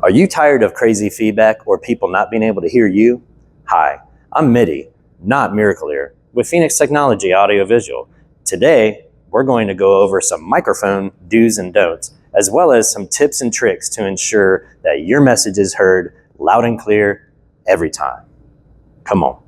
Are you tired of crazy feedback or people not being able to hear you? Hi, I'm Mitty, not Lavalier, with Phoenix Technology Audiovisual. Today, we're going to go over some microphone do's and don'ts, as well as some tips and tricks to ensure that your message is heard loud and clear every time. Come on.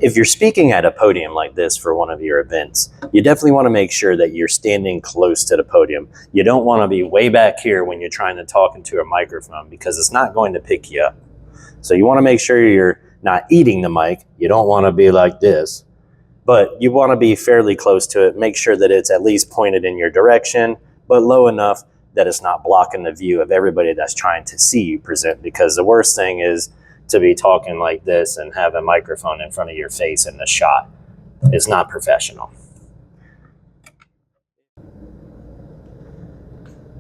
If you're speaking at a podium like this for one of your events, you definitely want to make sure that you're standing close to the podium. You don't want to be way back here when you're trying to talk into a microphone because it's not going to pick you up. So you want to make sure you're not eating the mic. You don't want to be like this, but you want to be fairly close to it. Make sure that it's at least pointed in your direction, but low enough that it's not blocking the view of everybody that's trying to see you present, because the worst thing is to be talking like this and have a microphone in front of your face in the shot. Is not professional.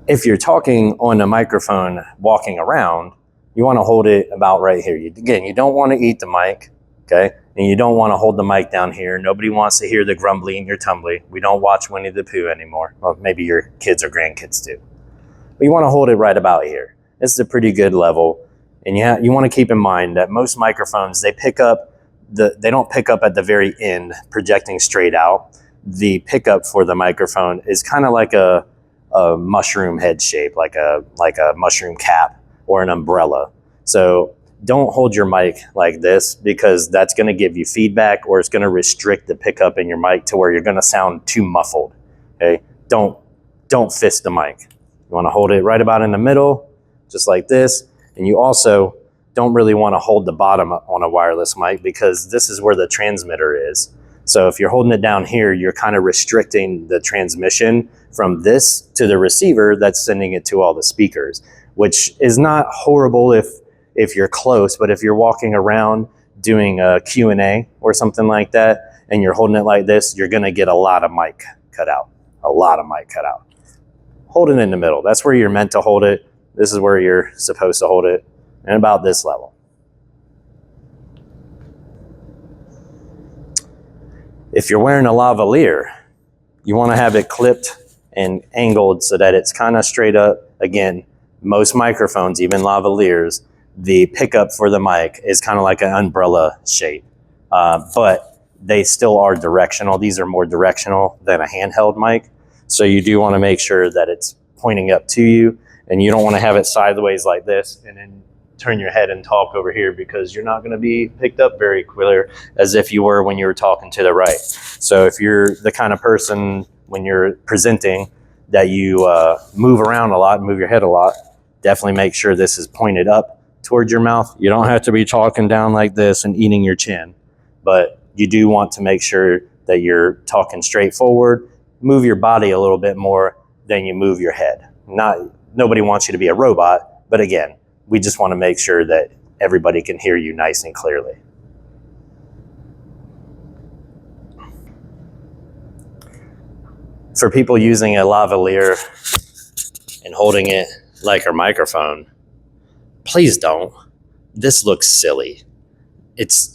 If you're talking on a microphone walking around, you want to hold it about right here. Again, you don't want to eat the mic, okay? And you don't want to hold the mic down here. Nobody wants to hear the grumbly and your tumbly. We don't watch Winnie the Pooh anymore. Well, maybe your kids or grandkids do. But you want to hold it right about here. This is a pretty good level. And you want to keep in mind that most microphones, they don't pick up at the very end, projecting straight out. The pickup for the microphone is kind of like a mushroom head shape, like a mushroom cap or an umbrella. So don't hold your mic like this, because that's going to give you feedback, or it's going to restrict the pickup in your mic to where you're going to sound too muffled. Okay, don't fist the mic. You want to hold it right about in the middle, just like this. And you also don't really want to hold the bottom on a wireless mic, because this is where the transmitter is. So if you're holding it down here, you're kind of restricting the transmission from this to the receiver that's sending it to all the speakers, which is not horrible if you're close, but if you're walking around doing a Q&A or something like that, and you're holding it like this, you're going to get a lot of mic cut out, Hold it in the middle. That's where you're meant to hold it. This is where you're supposed to hold it, and about this level. If you're wearing a lavalier, you want to have it clipped and angled so that it's kind of straight up. Again, most microphones, even lavaliers, the pickup for the mic is kind of like an umbrella shape, but they still are directional. These are more directional than a handheld mic. So you do want to make sure that it's pointing up to you. And you don't want to have it sideways like this and then turn your head and talk over here, because you're not going to be picked up very clear as if you were when you were talking to the right. So if you're the kind of person when you're presenting that you move around a lot, move your head a lot, definitely make sure this is pointed up towards your mouth. You don't have to be talking down like this and eating your chin, but you do want to make sure that you're talking straight forward. Move your body a little bit more than you move your head. Nobody wants you to be a robot, but again, we just want to make sure that everybody can hear you nice and clearly. For people using a lavalier and holding it like a microphone, please don't. This looks silly. It's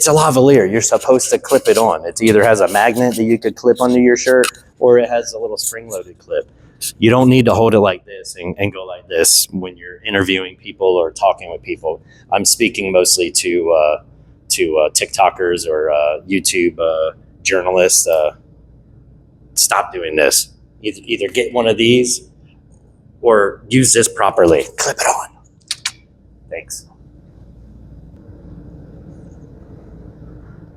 a lavalier. You're supposed to clip it on. It either has a magnet that you could clip under your shirt, or it has a little spring-loaded clip. You don't need to hold it like this and go like this when you're interviewing people or talking with people. I'm speaking mostly to TikTokers or YouTube journalists. Stop doing this. Either get one of these or use this properly. Clip it on. Thanks.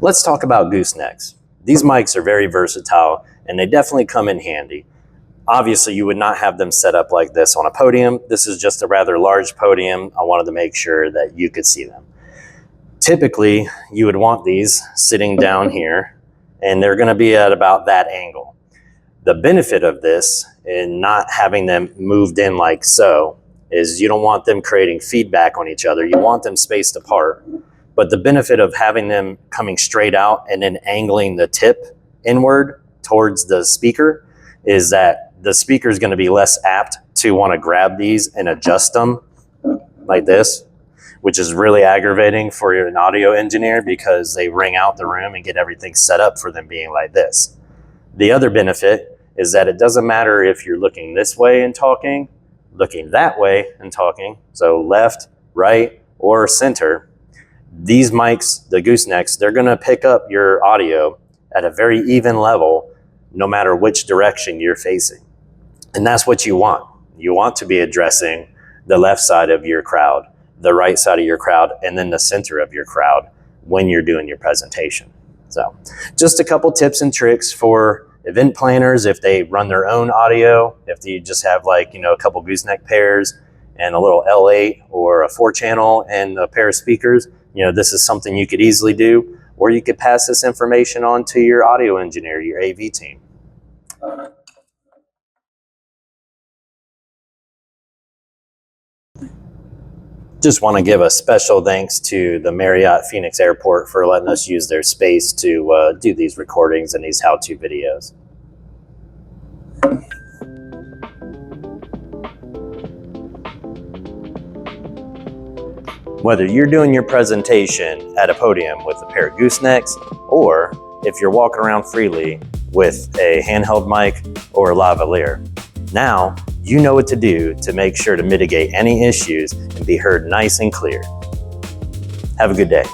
Let's talk about goosenecks. These mics are very versatile, and they definitely come in handy. Obviously, you would not have them set up like this on a podium. This is just a rather large podium. I wanted to make sure that you could see them. Typically, you would want these sitting down here, and they're going to be at about that angle. The benefit of this in not having them moved in like so is you don't want them creating feedback on each other. You want them spaced apart. But the benefit of having them coming straight out and then angling the tip inward towards the speaker is that the speaker is going to be less apt to want to grab these and adjust them like this. which is really aggravating for an audio engineer because they ring out the room and get everything set up for them being like this. The other benefit is that it doesn't matter if you're looking this way and talking, looking that way and talking, so left, right, or center. These mics, the Goosenecks, they're gonna pick up your audio at a very even level no matter which direction you're facing. And that's what you want. You want to be addressing the left side of your crowd, the right side of your crowd, and then the center of your crowd when you're doing your presentation. So just a couple tips and tricks for event planners if they run their own audio, if you just have like, a couple gooseneck pairs and a little L8 or a 4-channel and a pair of speakers, this is something you could easily do, or you could pass this information on to your audio engineer, your AV team. Just want to give a special thanks to the Marriott Phoenix Airport for letting us use their space to do these recordings and these how-to videos. Whether you're doing your presentation at a podium with a pair of goosenecks, or if you're walking around freely with a handheld mic or a lavalier, now you know what to do to make sure to mitigate any issues and be heard nice and clear. Have a good day.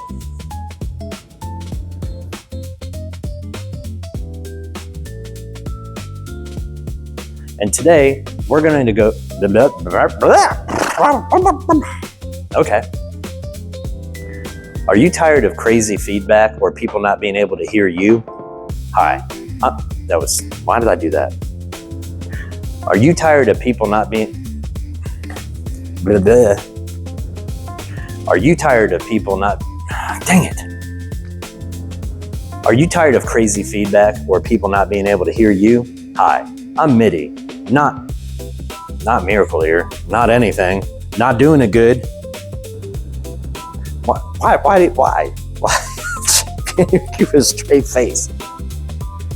And today, we're going to go... Okay. Are you tired of crazy feedback or people not being able to hear you? Hi. Why did I do that? Are you tired of people not being... Blah, blah. Are you tired of people not... Dang it. Are you tired of crazy feedback or people not being able to hear you? Hi, I'm Mitty. Not Miracle Ear. Not anything. Not doing it good. Why? Can you keep a straight face?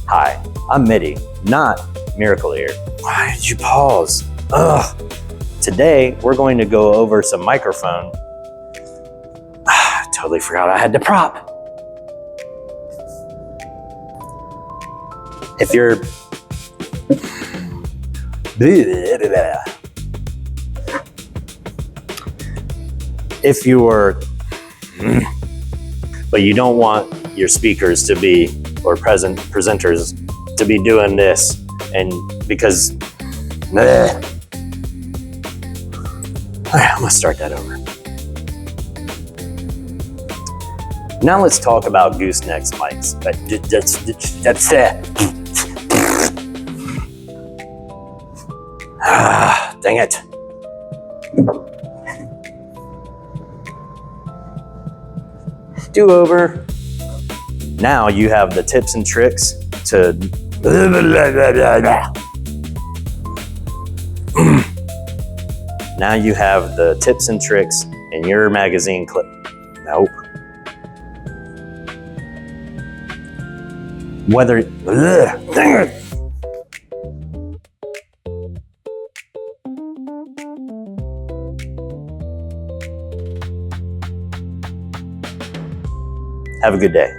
Hi, I'm Mitty. Not Miracle Ear. Why did you pause? Ugh. Today, we're going to go over some microphone. I totally forgot I had the prop. If you're... But you don't want your speakers to be, or presenters to be doing this, and because... All right, I'm gonna start that over. Now let's talk about Gooseneck mics. That's it. Dang it. Do-over. Now you have the tips and tricks to... Now you have the tips and tricks in your magazine clip. Nope. Whether... Dang it. Have a good day.